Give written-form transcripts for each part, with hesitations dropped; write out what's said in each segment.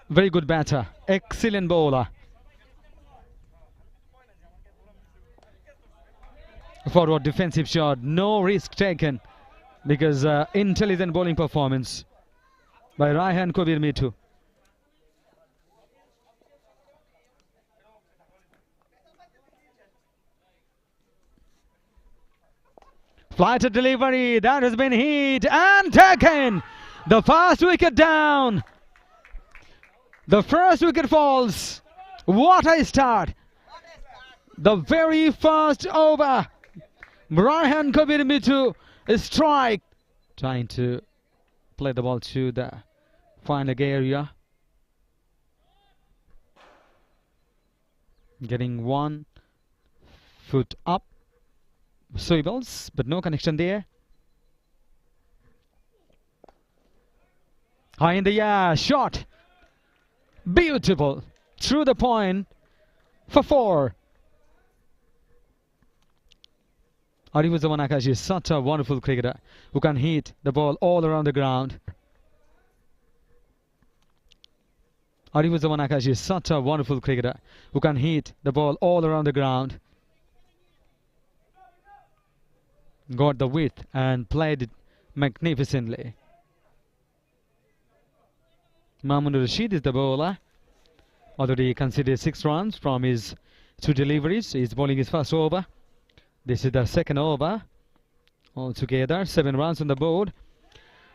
Very good batter. Excellent bowler. Forward defensive shot. No risk taken because intelligent bowling performance by Raihan Kobir Mitu. Flighted delivery, that has been hit and taken. The first wicket down. The first wicket falls. What a start. The very first over. Raihan Kabir Mitu strike. Trying to play the ball to the final area. Getting 1 foot up. Swivels, but no connection there. High in the air, shot. Beautiful. Through the point for 4. Arivuzaman Akash is such a wonderful cricketer who can hit the ball all around the ground. Arivuzaman Akash is such a wonderful cricketer who can hit the ball all around the ground. Got the width and played it magnificently. Mahmood Rashid is the bowler. Already considered 6 runs from his 2 deliveries. He's bowling his first over. This is the second over. Altogether 7 runs on the board.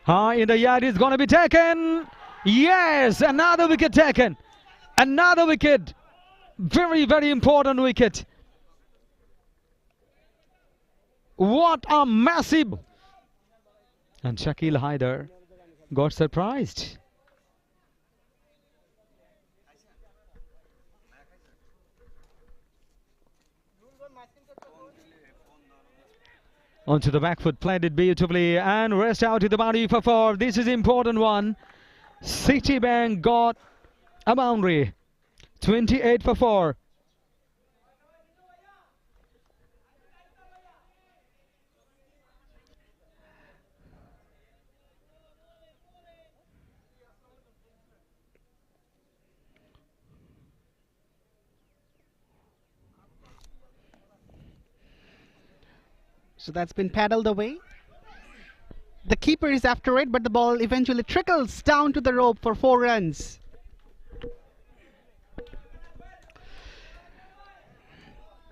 High in the yard is going to be taken. Yes, another wicket taken. Another wicket. Very, very important wicket. What a massive. And Shakil Haider got surprised. Onto the back foot, played it beautifully and rest out to the boundary for 4. This is important one. Citibank got a boundary. 28 for 4. So that's been paddled away. The keeper is after it, but the ball eventually trickles down to the rope for 4 runs.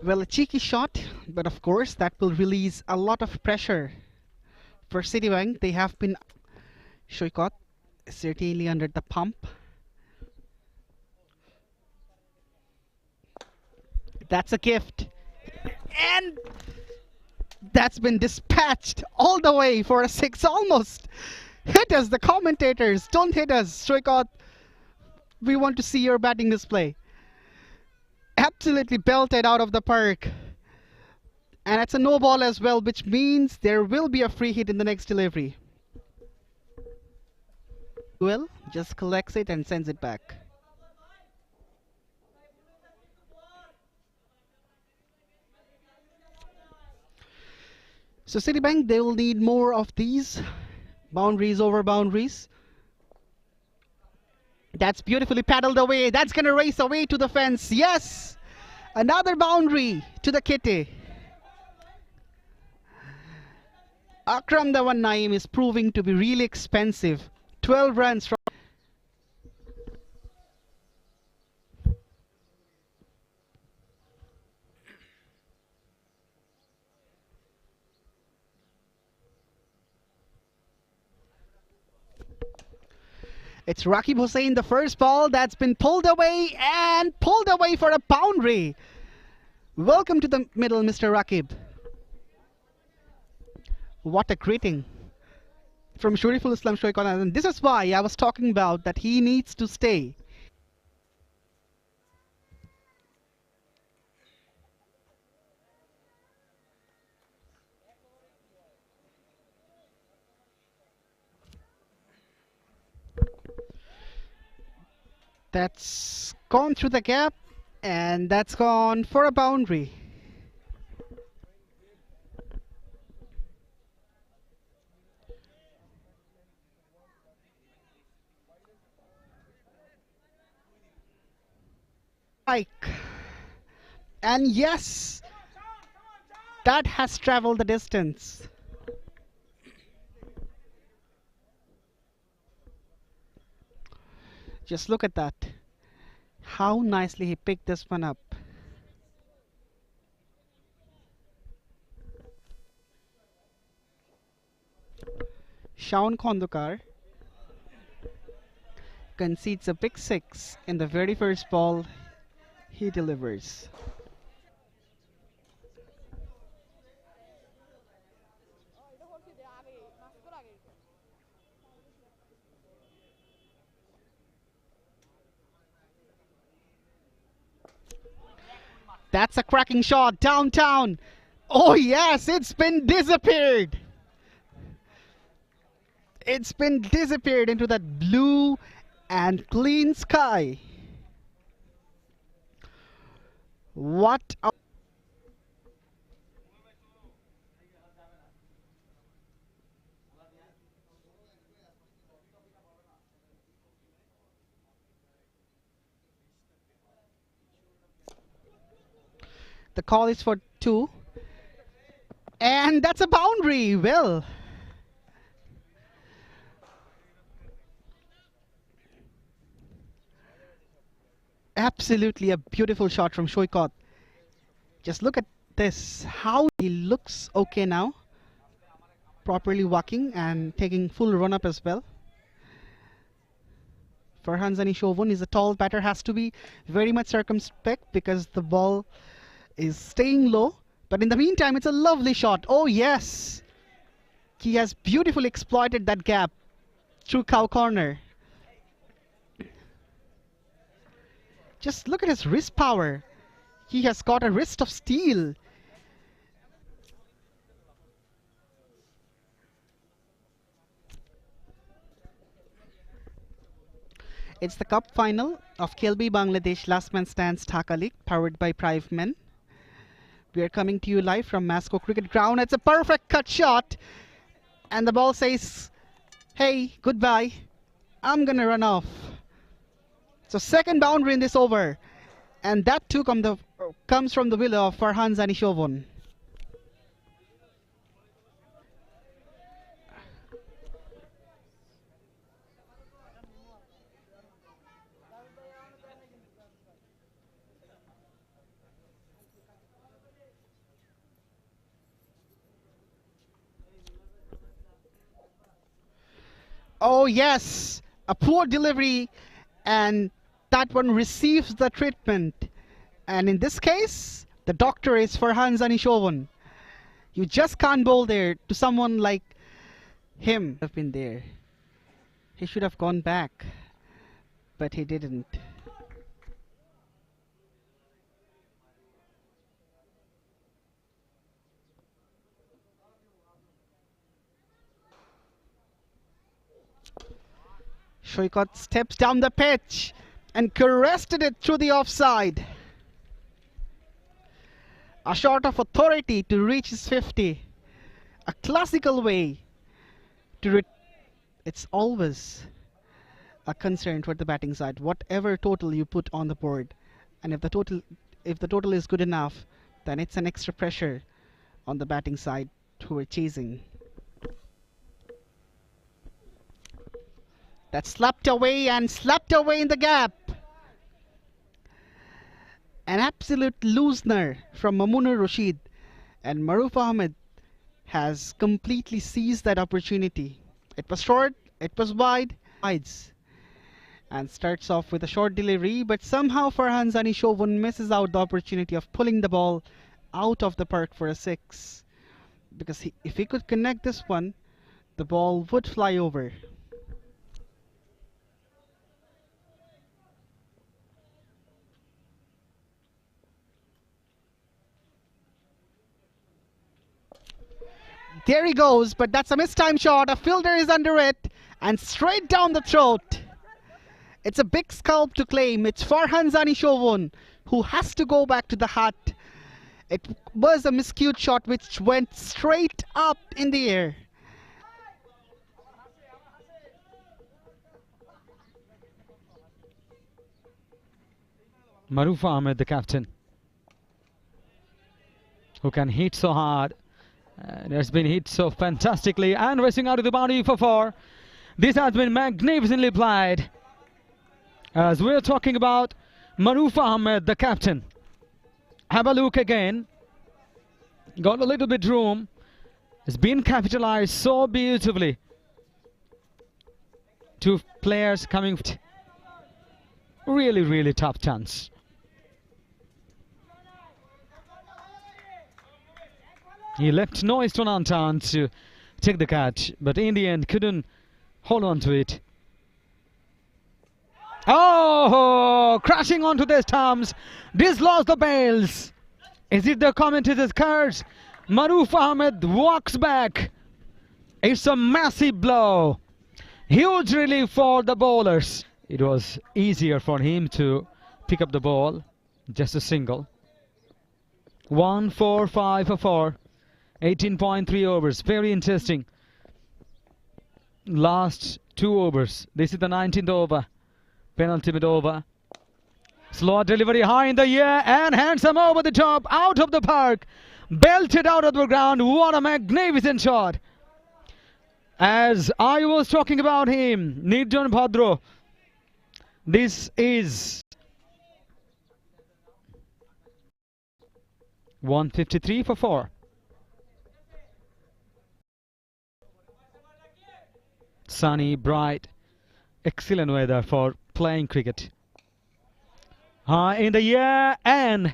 Well, a cheeky shot, but of course that will release a lot of pressure for Citibank. They have been Shoykot certainly under the pump. That's a gift. And that's been dispatched all the way for a 6. Almost hit us, the commentators. Don't hit us, Shoykot. We want to see your batting display. Absolutely belted out of the park. And it's a no ball as well, which means there will be a free hit in the next delivery. Will just collects it and sends it back. So Citibank, they will need more of these boundaries over boundaries. That's beautifully paddled away. That's going to race away to the fence. Yes! Another boundary to the kitty. Akram Dhawan Naeem is proving to be really expensive. 12 runs from... It's Rakib Hussain, the first ball that's been pulled away for a boundary. Welcome to the middle, Mr. Rakib. What a greeting from Shuriful Islam Shoykot. And this is why I was talking about that he needs to stay. That's gone through the gap, and that's gone for a boundary. Strike. And yes, that has traveled the distance. Just look at that. How nicely he picked this one up. Shaun Kondukar concedes a big six in the very first ball he delivers. That's a cracking shot downtown. Oh yes, it's been disappeared. It's been disappeared into that blue and clean sky. What a the call is for two. And that's a boundary. Well, absolutely a beautiful shot from Shoikot. Just look at this. How he looks okay now. Properly walking and taking full run up as well. Farhan Zanishovun is a tall batter, has to be very much circumspect because the ball is staying low. But in the meantime, it's a lovely shot. Oh yes, he has beautifully exploited that gap through cow corner. Just look at his wrist power. He has got a wrist of steel. It's the cup final of Khelbei Bangladesh LastManStands Dhaka League, powered by Privemen. We are coming to you live from Masco Cricket Ground. It's a perfect cut shot. And the ball says, hey, goodbye. I'm gonna run off. So second boundary in this over. And that too comes from the willow of Farhan Zanishovun. Oh yes, a poor delivery, and that one receives the treatment. And in this case, the doctor is Farhan Zanishovun. You just can't bowl there to someone like him. Have been there. He should have gone back, but he didn't. Shoikot steps down the pitch and caressed it through the offside. A shot of authority to reach his 50. A classical way to it's always a concern for the batting side. Whatever total you put on the board, and if the total is good enough, then it's an extra pressure on the batting side who are chasing. That's slapped away and slapped away in the gap. An absolute loosener from Mamunur Rashid, and Maruf Ahmed has completely seized that opportunity. It was short, it was wide, and starts off with a short delivery, but somehow Farhan Zanishovun misses out the opportunity of pulling the ball out of the park for a six. Because if he could connect this one, the ball would fly over. There he goes, but that's a mistimed shot. A fielder is under it, and straight down the throat. It's a big scalp to claim. It's Farhan Zanishovun who has to go back to the hut. It was a miscued shot which went straight up in the air. Maruf Ahmed, the captain, who can hit so hard. And has been hit so fantastically and racing out of the boundary for 4. This has been magnificently played. As we're talking about Maruf Ahmed, the captain. Have a look again. Got a little bit room. It's been capitalized so beautifully. 2 players coming. Really, really tough chance. He left no stone unturned to take the catch, but in the end couldn't hold on to it. Oh, crashing onto their stumps. Dislodged the bails. Is it the commentator's curse? Maruf Ahmed walks back. It's a massive blow. Huge relief for the bowlers. It was easier for him to pick up the ball. Just a single. 1 4 5 for 4. 18.3 overs. Very interesting. Last 2 overs. This is the 19th over. Penultimate over. Slow delivery high in the air and handsome over the top. Out of the park. Belted out of the ground. What a magnificent shot. As I was talking about him, Nirjan Bhadro. This is 153 for 4. Sunny, bright, excellent weather for playing cricket. High in the air and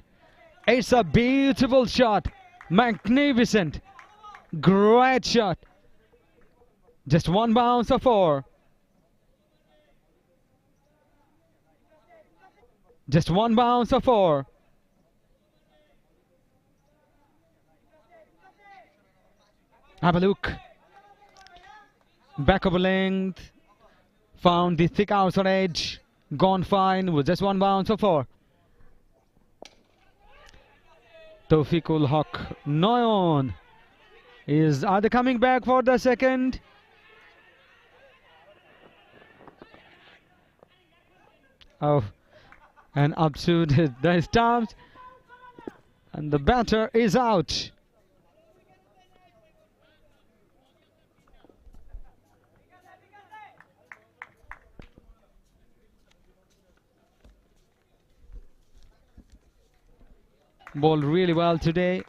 it's a beautiful shot. Magnificent. Great shot. Just 1 bounce for 4. Just 1 bounce for 4. Have a look. Back of a length. Found the thick outside edge. Gone fine with just 1 bounce for 4. Tawfiqul Haq Noyon are they coming back for the second? Oh, and up to the stumps, and the batter is out. Bowled really well today.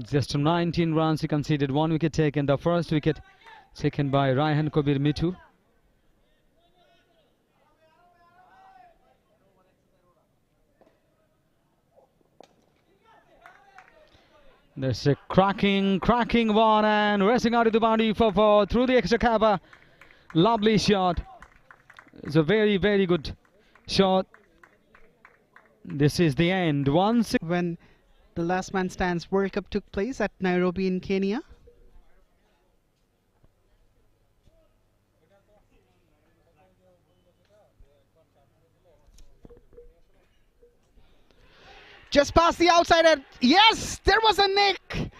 Just 19 runs he conceded, 1 wicket taken. The first wicket taken by Raihan Kabir Mitu. There's a cracking one and racing out of the boundary for 4 through the extra cover. Lovely shot. It's a very, very good shot. This is the end. When the Last Man Stands World Cup took place at Nairobi in Kenya. Just past the outside edge. Yes, there was a nick.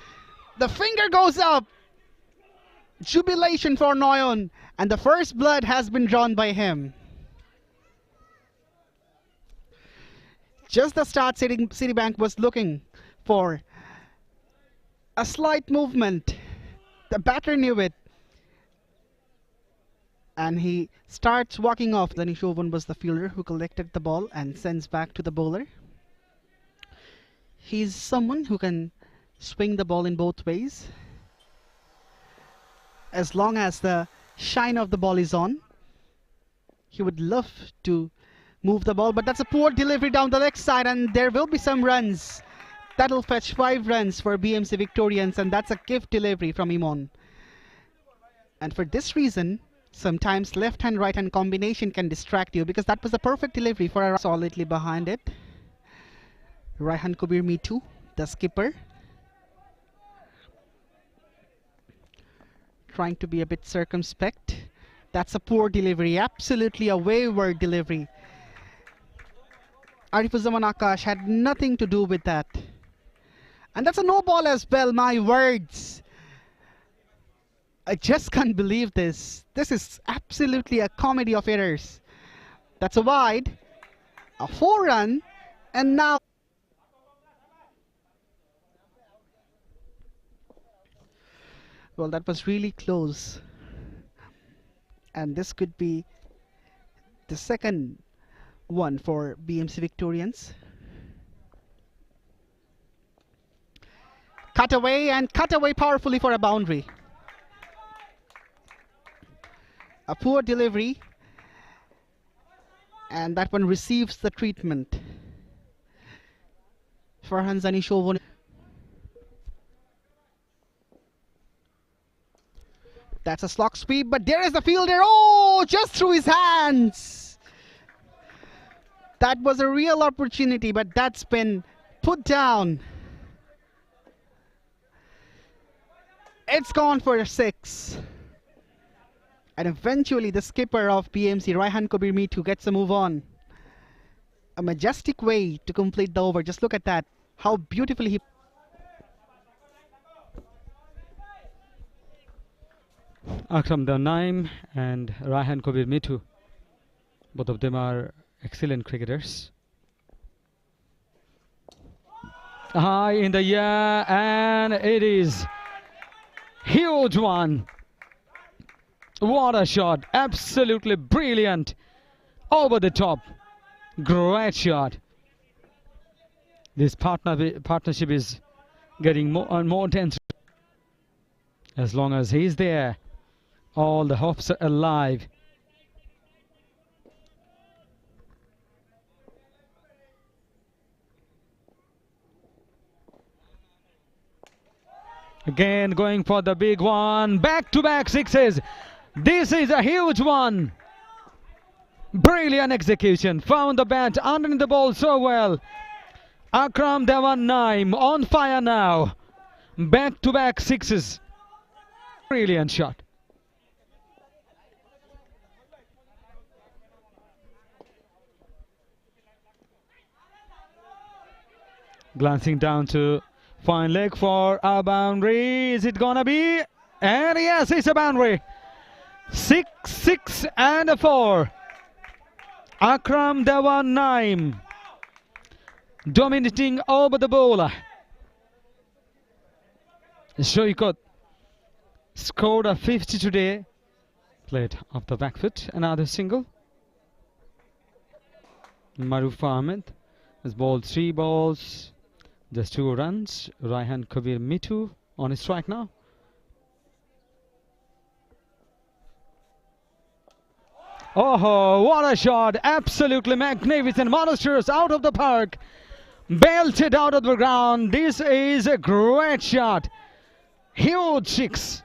The finger goes up. Jubilation for Noyon. And the first blood has been drawn by him. Just the start, Citibank was looking for a slight movement. The batter knew it. And he starts walking off. Then Shovan was the fielder who collected the ball and sends back to the bowler. He's someone who can swing the ball in both ways. As long as the shine of the ball is on, he would love to move the ball, but that's a poor delivery down the leg side, and there will be some runs. That'll fetch 5 runs for BMC Victorians, and that's a gift delivery from Imon. And for this reason, sometimes left-hand, right-hand combination can distract you, because that was a perfect delivery for a solidly behind it. Raihan Kabir Mitu, the skipper, trying to be a bit circumspect. That's a poor delivery, absolutely a wayward delivery. Arifuzzaman Akash had nothing to do with that. And that's a no ball as well, my words. I just can't believe this. This is absolutely a comedy of errors. That's a wide. A 4-run, and now well, that was really close, and this could be the second one for BMC Victorians. Cut away and cut away powerfully for a boundary. A poor delivery, and that one receives the treatment. Farhan Zani Shovon. That's a slog sweep, but there is the fielder. Oh, just through his hands. That was a real opportunity, but that's been put down. It's gone for a 6. And eventually the skipper of BMC, Raihan Kabir Mitu, gets a move on. A majestic way to complete the over. Just look at that. How beautifully he... Akram Naim and Raihan Kabir Mitu. Both of them are excellent cricketers. High in the air, and it is huge one. What a shot. Absolutely brilliant. Over the top. Great shot. This partnership is getting more and more tense. As long as he's there, all the hopes are alive. Again going for the big one. Back-to-back sixes. This is a huge one. Brilliant execution. Found the bat underneath the ball so well. Akram Naim on fire now. Back-to-back sixes. Brilliant shot. Glancing down to fine leg for a boundary. Is it gonna be? And yes, it's a boundary. 6, 6 and a 4. Akram Naim dominating over the bowler. Shoikot scored a 50 today. Played off the back foot. Another single. Maruf Ahmed has bowled 3 balls. Just 2 runs. Raihan Kabir Mitu on his strike now. Oh, what a shot. Absolutely magnificent. Monstrous out of the park. Belted out of the ground. This is a great shot. Huge 6.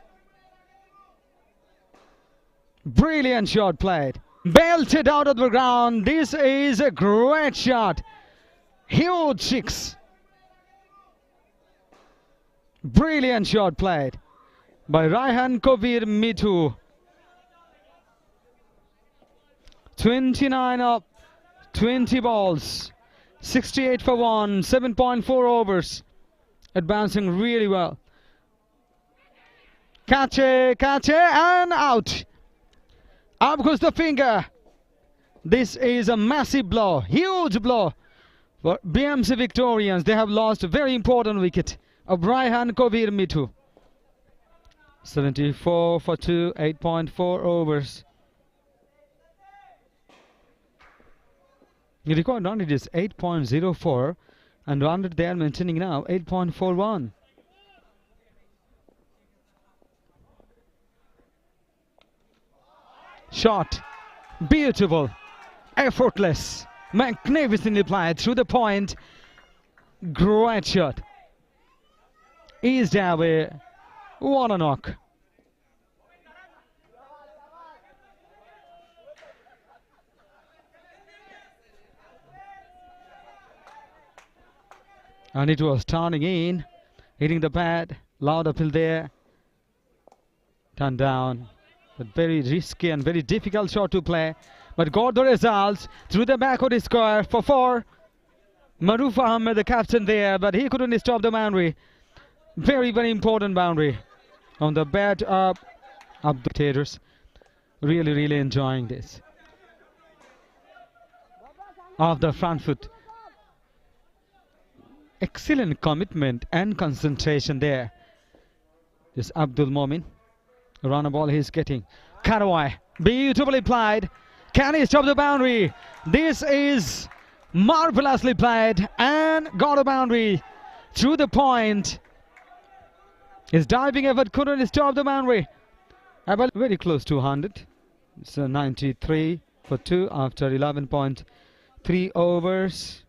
Brilliant shot played. Belted out of the ground. This is a great shot. Huge 6. Brilliant shot played by Raihan Kabir Mitu. 29 up, 20 balls, 68 for 1, 7.4 overs. Advancing really well. Catch it, and out. Up goes the finger. This is a massive blow, huge blow for BMC Victorians. They have lost a very important wicket of Raihan Kabir Mitu. 74 for 2, 8.4 overs. The record run it is 8.04, and run rate they are maintaining now 8.41. Shot, beautiful, effortless, magnificently played through the point. Great shot. Eased away. What a knock. And it was turning in, hitting the pad, loud uphill there, turned down. But very risky and very difficult shot to play. But got the results through the back of the square for 4. Maruf Ahmed, the captain there, but he couldn't stop the boundary. Very, very important boundary. On the bat up the taters. Really, really enjoying this. of the front foot. Excellent commitment and concentration there. This Abdul Momin. Run a ball he's getting. Karawai. Beautifully played. Can he stop the boundary? This is marvelously played and got a boundary through the point. His diving effort couldn't stop the boundary. Very close to 100. It's 93 for 2 after 11.3 overs.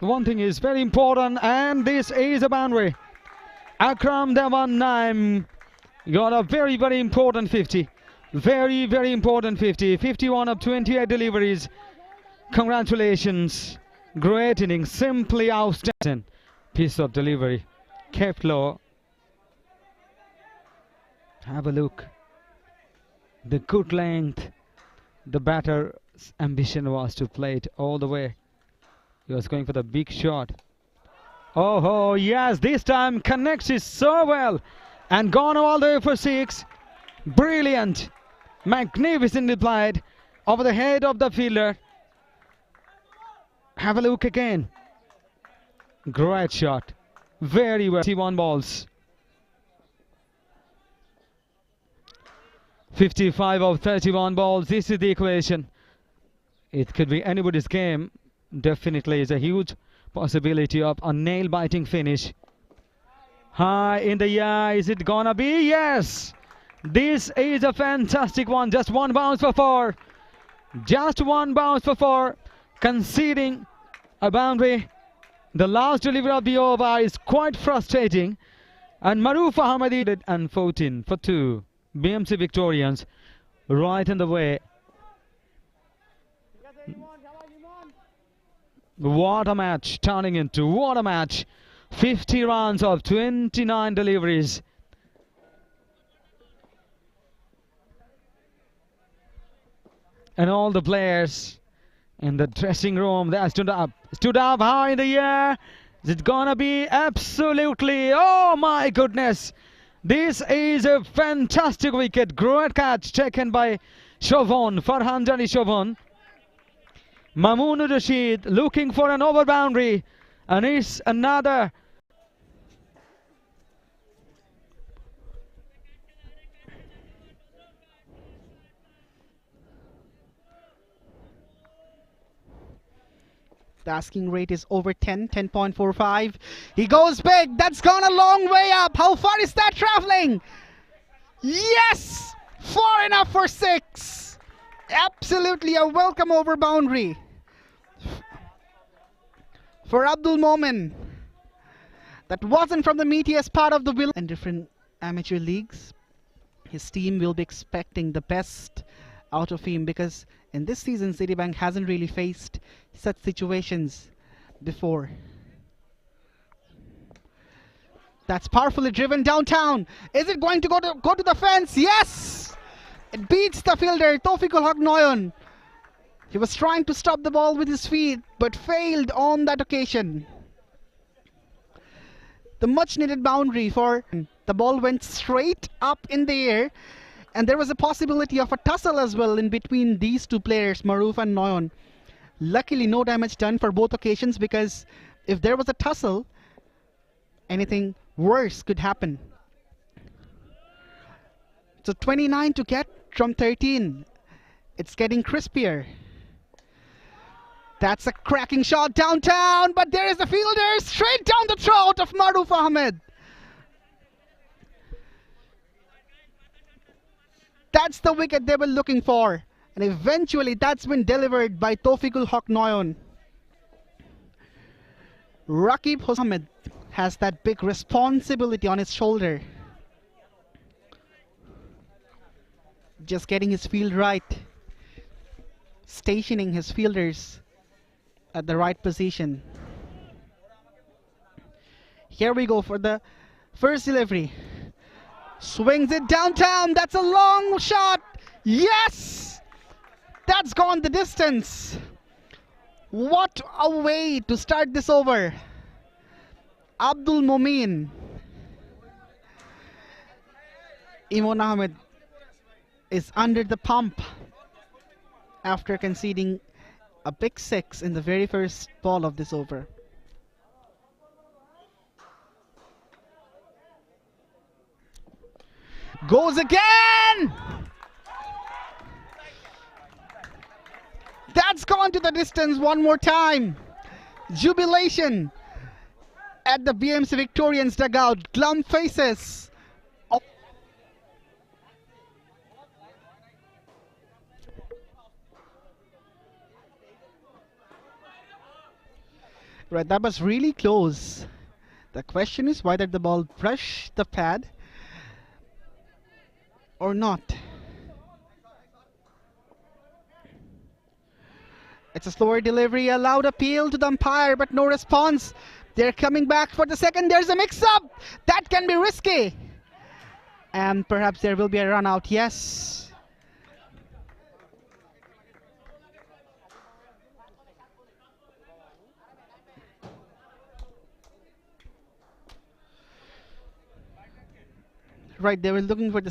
One thing is very important, and this is a boundary. Akram Devan Naim got a very, very important 50. Very, very important 50. 51 of 28 deliveries. Congratulations. Great innings. Simply outstanding piece of delivery. Kept low. Have a look. The good length. The batter's ambition was to play it all the way. He was going for the big shot. Oh, yes, this time connects it so well. And gone all the way for 6. Brilliant. Magnificently played over the head of the fielder. Have a look again. Great shot. Very well. 51 balls. 55 of 31 balls. This is the equation. It could be anybody's game. Definitely is a huge possibility of a nail-biting finish. High in the air. Is it gonna be? Yes. This is a fantastic one. Just one bounce for 4. Just one bounce for 4. Conceding a boundary. The last delivery of the over is quite frustrating. And Maroof Ahmadi did and 14 for 2. BMC Victorians right in the way. What a match turning into. What a match. 50 runs of 29 deliveries. And all the players in the dressing room, they stood up high in the air. Is it gonna be? Absolutely. Oh my goodness. This is a fantastic wicket. Great catch taken by Chauvin, Farhan Jani Chauvin. Mamoon Rashid looking for an over boundary. And it's another. The asking rate is over 10, 10.45. He goes big. That's gone a long way up. How far is that traveling? Yes! Far enough for 6. Absolutely a welcome over boundary for Abdul Momin. That wasn't from the meatiest part of the will. And different amateur leagues, his team will be expecting the best out of him, because in this season Citibank hasn't really faced such situations before. That's powerfully driven downtown. Is it going to go to the fence? Yes! It beats the fielder Tawfiqul Haq Noyon. He was trying to stop the ball with his feet but failed on that occasion. The much needed boundary for the ball went straight up in the air, and there was a possibility of a tussle as well in between these two players, Maroof and Noyon. Luckily no damage done for both occasions, because if there was a tussle, anything worse could happen. So 29 to get from 13. It's getting crispier. That's a cracking shot downtown, but there is the fielder straight down the throat of Maroof Ahmed. That's the wicket they were looking for, and eventually that's been delivered by Tawfiqul Haq Noyon. Rakib Ahmed has that big responsibility on his shoulder. Just getting his field right, stationing his fielders at the right position. Here we go for the first delivery. Swings it downtown. That's a long shot. Yes! That's gone the distance. What a way to start this over. Abdul Momin Imon Ahmed is under the pump after conceding a big six in the very first ball of this over. Goes again! That's gone to the distance one more time. Jubilation at the BMC Victorians dugout. Glum faces. Oh. Right, that was really close. The question is whether the ball brushed the pad or not. It's a slower delivery, a loud appeal to the umpire, but no response. They're coming back for the second. There's a mix-up. That can be risky. And perhaps there will be a run out. Yes. Right, they were looking for the